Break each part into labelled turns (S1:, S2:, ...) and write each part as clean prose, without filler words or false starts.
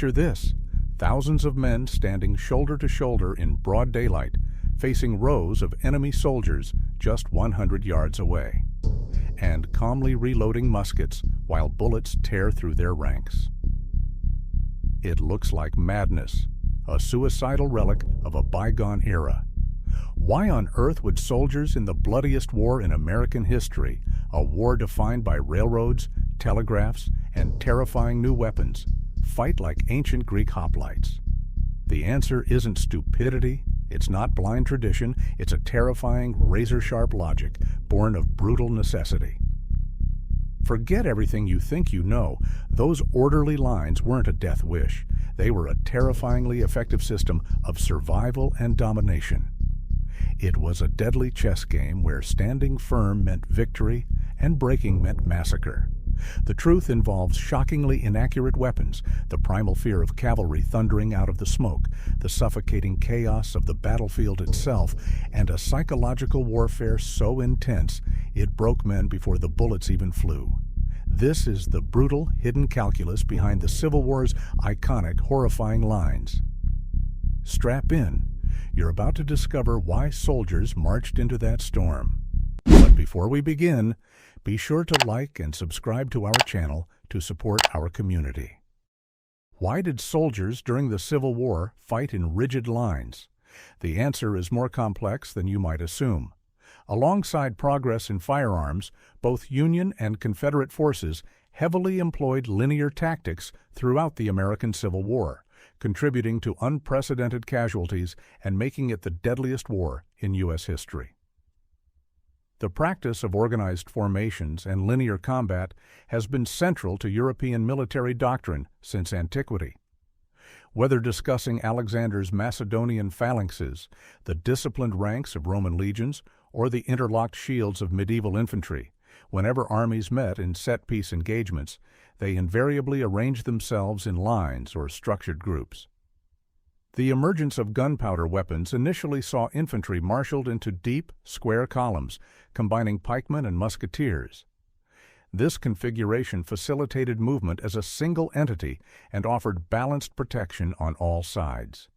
S1: Picture this: thousands of men standing shoulder to shoulder in broad daylight, facing rows of enemy soldiers just 100 yards away, and calmly reloading muskets while bullets tear through their ranks. It looks like madness, a suicidal relic of a bygone era. Why on earth would soldiers in the bloodiest war in American history, a war defined by railroads, telegraphs, and terrifying new weapons, fight like ancient Greek hoplites? The answer isn't stupidity, it's not blind tradition, it's a terrifying, razor-sharp logic born of brutal necessity. Forget everything you think you know. Those orderly lines weren't a death wish. They were a terrifyingly effective system of survival and domination. It was a deadly chess game where standing firm meant victory and breaking meant massacre. The truth involves shockingly inaccurate weapons, the primal fear of cavalry thundering out of the smoke, the suffocating chaos of the battlefield itself, and a psychological warfare so intense it broke men before the bullets even flew. This is the brutal, hidden calculus behind the Civil War's iconic, horrifying lines. Strap in. You're about to discover why soldiers marched into that storm. But before we begin, be sure to like and subscribe to our channel to support our community. Why did soldiers during the Civil War fight in rigid lines? The answer is more complex than you might assume. Alongside progress in firearms, both Union and Confederate forces heavily employed linear tactics throughout the American Civil War, contributing to unprecedented casualties and making it the deadliest war in U.S. history. The practice of organized formations and linear combat has been central to European military doctrine since antiquity. Whether discussing Alexander's Macedonian phalanxes, the disciplined ranks of Roman legions, or the interlocked shields of medieval infantry, whenever armies met in set-piece engagements, they invariably arranged themselves in lines or structured groups. The emergence of gunpowder weapons initially saw infantry marshaled into deep, square columns, combining pikemen and musketeers. This configuration facilitated movement as a single entity and offered balanced protection on all sides.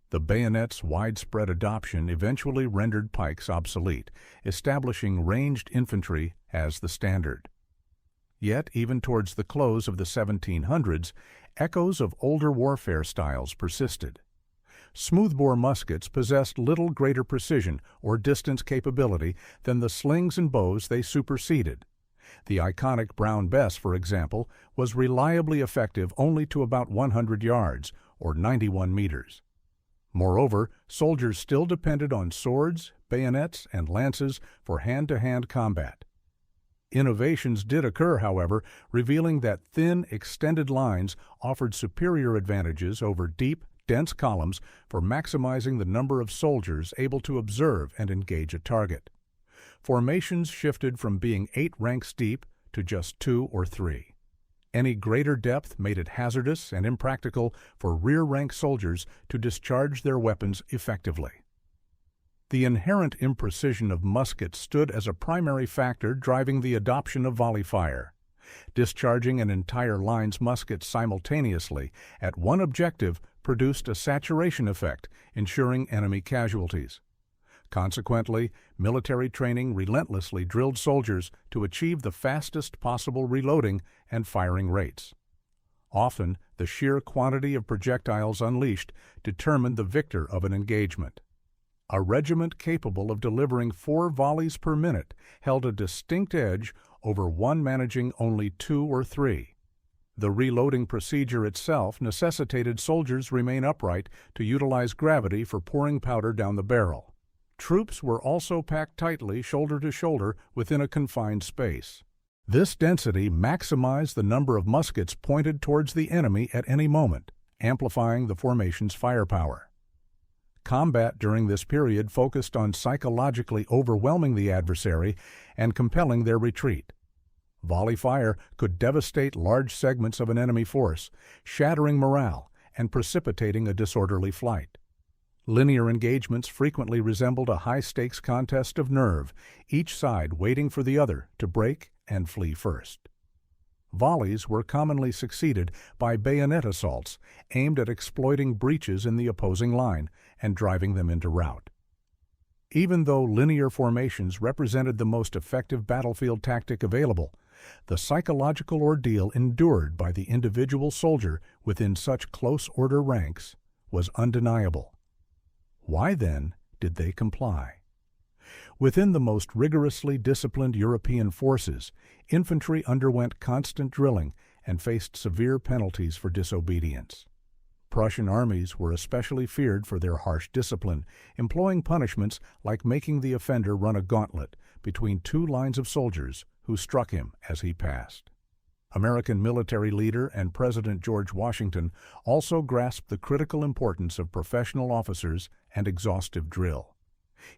S1: The bayonet's widespread adoption eventually rendered pikes obsolete, establishing ranged infantry as the standard. Yet, even towards the close of the 1700s, echoes of older warfare styles persisted. Smoothbore muskets possessed little greater precision or distance capability than the slings and bows they superseded. The iconic Brown Bess, for example, was reliably effective only to about 100 yards, or 91 meters. Moreover, soldiers still depended on swords, bayonets, and lances for hand-to-hand combat. Innovations did occur, however, revealing that thin, extended lines offered superior advantages over deep, dense columns for maximizing the number of soldiers able to observe and engage a target. Formations shifted from being 8 ranks deep to just 2 or 3. Any greater depth made it hazardous and impractical for rear-rank soldiers to discharge their weapons effectively. The inherent imprecision of muskets stood as a primary factor driving the adoption of volley fire. Discharging an entire line's muskets simultaneously at one objective produced a saturation effect, ensuring enemy casualties. Consequently, military training relentlessly drilled soldiers to achieve the fastest possible reloading and firing rates. Often, the sheer quantity of projectiles unleashed determined the victor of an engagement. A regiment capable of delivering 4 volleys per minute held a distinct edge over one managing only 2 or 3. The reloading procedure itself necessitated soldiers remain upright to utilize gravity for pouring powder down the barrel. Troops were also packed tightly shoulder to shoulder within a confined space. This density maximized the number of muskets pointed towards the enemy at any moment, amplifying the formation's firepower. Combat during this period focused on psychologically overwhelming the adversary and compelling their retreat. Volley fire could devastate large segments of an enemy force, shattering morale and precipitating a disorderly flight. Linear engagements frequently resembled a high-stakes contest of nerve, each side waiting for the other to break and flee first. Volleys were commonly succeeded by bayonet assaults aimed at exploiting breaches in the opposing line and driving them into rout. Even though linear formations represented the most effective battlefield tactic available, the psychological ordeal endured by the individual soldier within such close order ranks was undeniable. Why, then, did they comply? Within the most rigorously disciplined European forces, infantry underwent constant drilling and faced severe penalties for disobedience. Prussian armies were especially feared for their harsh discipline, employing punishments like making the offender run a gauntlet between two lines of soldiers who struck him as he passed. American military leader and President George Washington also grasped the critical importance of professional officers and exhaustive drill.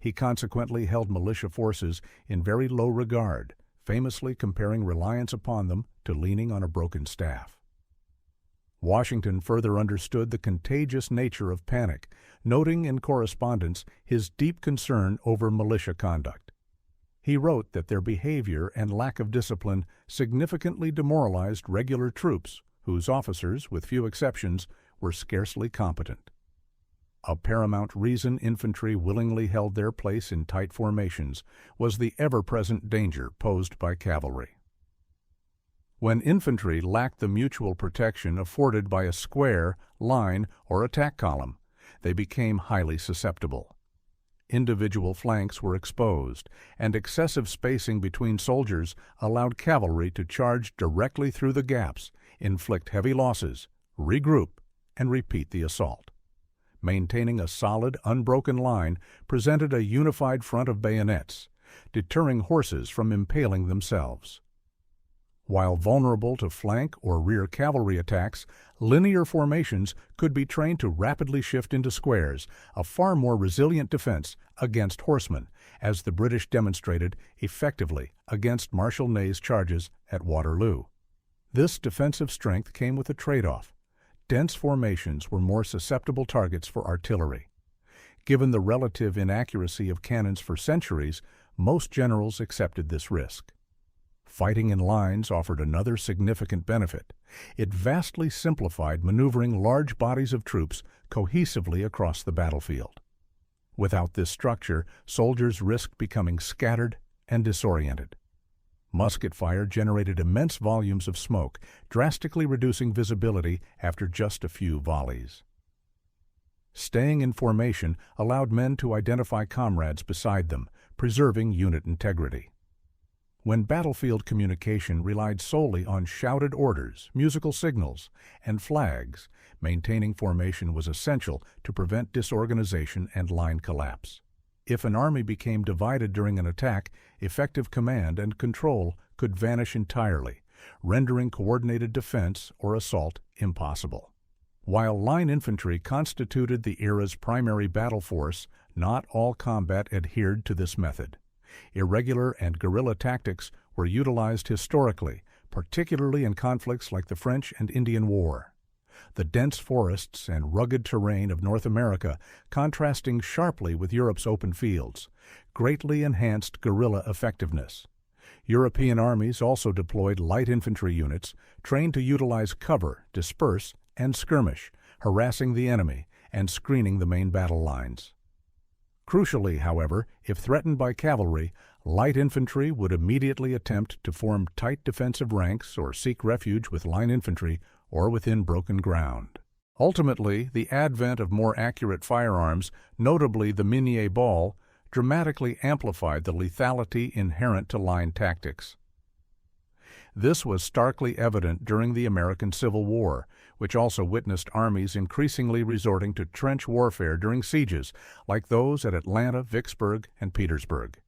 S1: He consequently held militia forces in very low regard, famously comparing reliance upon them to leaning on a broken staff. Washington further understood the contagious nature of panic, noting in correspondence his deep concern over militia conduct. He wrote that their behavior and lack of discipline significantly demoralized regular troops, whose officers, with few exceptions, were scarcely competent. A paramount reason infantry willingly held their place in tight formations was the ever-present danger posed by cavalry. When infantry lacked the mutual protection afforded by a square, line, or attack column, they became highly susceptible. Individual flanks were exposed, and excessive spacing between soldiers allowed cavalry to charge directly through the gaps, inflict heavy losses, regroup, and repeat the assault. Maintaining a solid, unbroken line presented a unified front of bayonets, deterring horses from impaling themselves. While vulnerable to flank or rear cavalry attacks, linear formations could be trained to rapidly shift into squares, a far more resilient defense against horsemen, as the British demonstrated effectively against Marshal Ney's charges at Waterloo. This defensive strength came with a trade-off. Dense formations were more susceptible targets for artillery. Given the relative inaccuracy of cannons for centuries, most generals accepted this risk. Fighting in lines offered another significant benefit. It vastly simplified maneuvering large bodies of troops cohesively across the battlefield. Without this structure, soldiers risked becoming scattered and disoriented. Musket fire generated immense volumes of smoke, drastically reducing visibility after just a few volleys. Staying in formation allowed men to identify comrades beside them, preserving unit integrity. When battlefield communication relied solely on shouted orders, musical signals, and flags, maintaining formation was essential to prevent disorganization and line collapse. If an army became divided during an attack, effective command and control could vanish entirely, rendering coordinated defense or assault impossible. While line infantry constituted the era's primary battle force, not all combat adhered to this method. Irregular and guerrilla tactics were utilized historically, particularly in conflicts like the French and Indian War. The dense forests and rugged terrain of North America, contrasting sharply with Europe's open fields, greatly enhanced guerrilla effectiveness. European armies also deployed light infantry units trained to utilize cover, disperse, and skirmish, harassing the enemy and screening the main battle lines. Crucially, however, if threatened by cavalry, light infantry would immediately attempt to form tight defensive ranks or seek refuge with line infantry or within broken ground. Ultimately, the advent of more accurate firearms, notably the Minié ball, dramatically amplified the lethality inherent to line tactics. This was starkly evident during the American Civil War, which also witnessed armies increasingly resorting to trench warfare during sieges like those at Atlanta, Vicksburg, and Petersburg.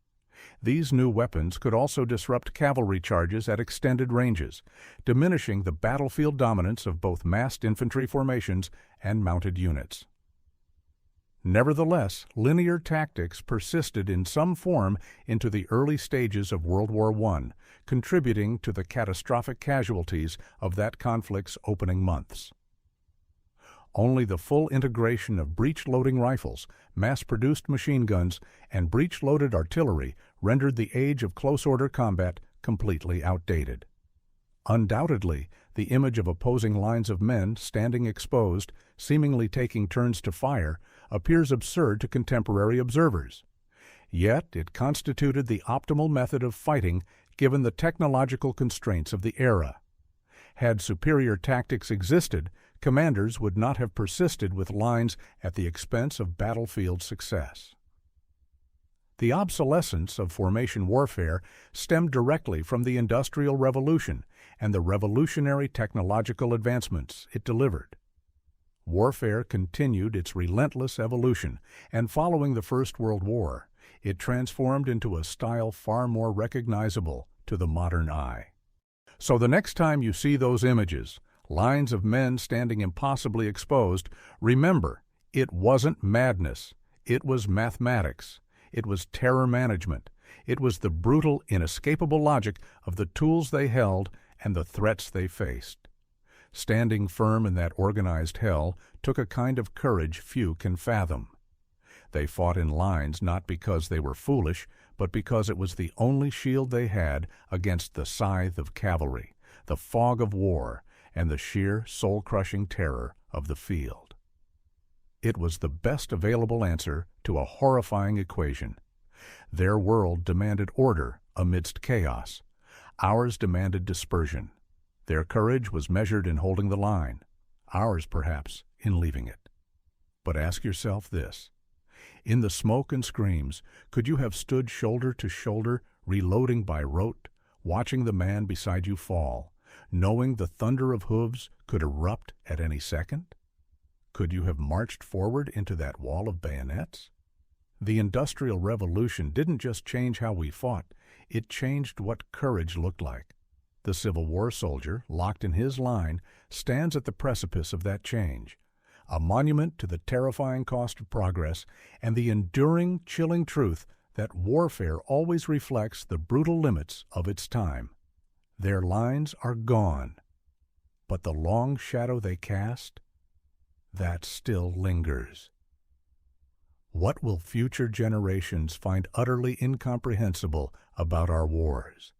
S1: These new weapons could also disrupt cavalry charges at extended ranges, diminishing the battlefield dominance of both massed infantry formations and mounted units. Nevertheless, linear tactics persisted in some form into the early stages of World War I, contributing to the catastrophic casualties of that conflict's opening months. Only the full integration of breech-loading rifles, mass-produced machine guns, and breech-loaded artillery rendered the age of close-order combat completely outdated. Undoubtedly, the image of opposing lines of men standing exposed, seemingly taking turns to fire, appears absurd to contemporary observers. Yet it constituted the optimal method of fighting given the technological constraints of the era. Had superior tactics existed, commanders would not have persisted with lines at the expense of battlefield success. The obsolescence of formation warfare stemmed directly from the Industrial Revolution and the revolutionary technological advancements it delivered. Warfare continued its relentless evolution, and following the First World War, it transformed into a style far more recognizable to the modern eye. So the next time you see those images, lines of men standing impossibly exposed, remember, it wasn't madness, it was mathematics. It was terror management. It was the brutal, inescapable logic of the tools they held and the threats they faced. Standing firm in that organized hell took a kind of courage few can fathom. They fought in lines not because they were foolish, but because it was the only shield they had against the scythe of cavalry, the fog of war, and the sheer, soul-crushing terror of the field. It was the best available answer to a horrifying equation. Their world demanded order amidst chaos. Ours demanded dispersion. Their courage was measured in holding the line. Ours, perhaps, in leaving it. But ask yourself this. In the smoke and screams, could you have stood shoulder to shoulder, reloading by rote, watching the man beside you fall, knowing the thunder of hooves could erupt at any second? Could you have marched forward into that wall of bayonets? The Industrial Revolution didn't just change how we fought, it changed what courage looked like. The Civil War soldier, locked in his line, stands at the precipice of that change, a monument to the terrifying cost of progress and the enduring, chilling truth that warfare always reflects the brutal limits of its time. Their lines are gone, but the long shadow they cast, that still lingers. What will future generations find utterly incomprehensible about our wars?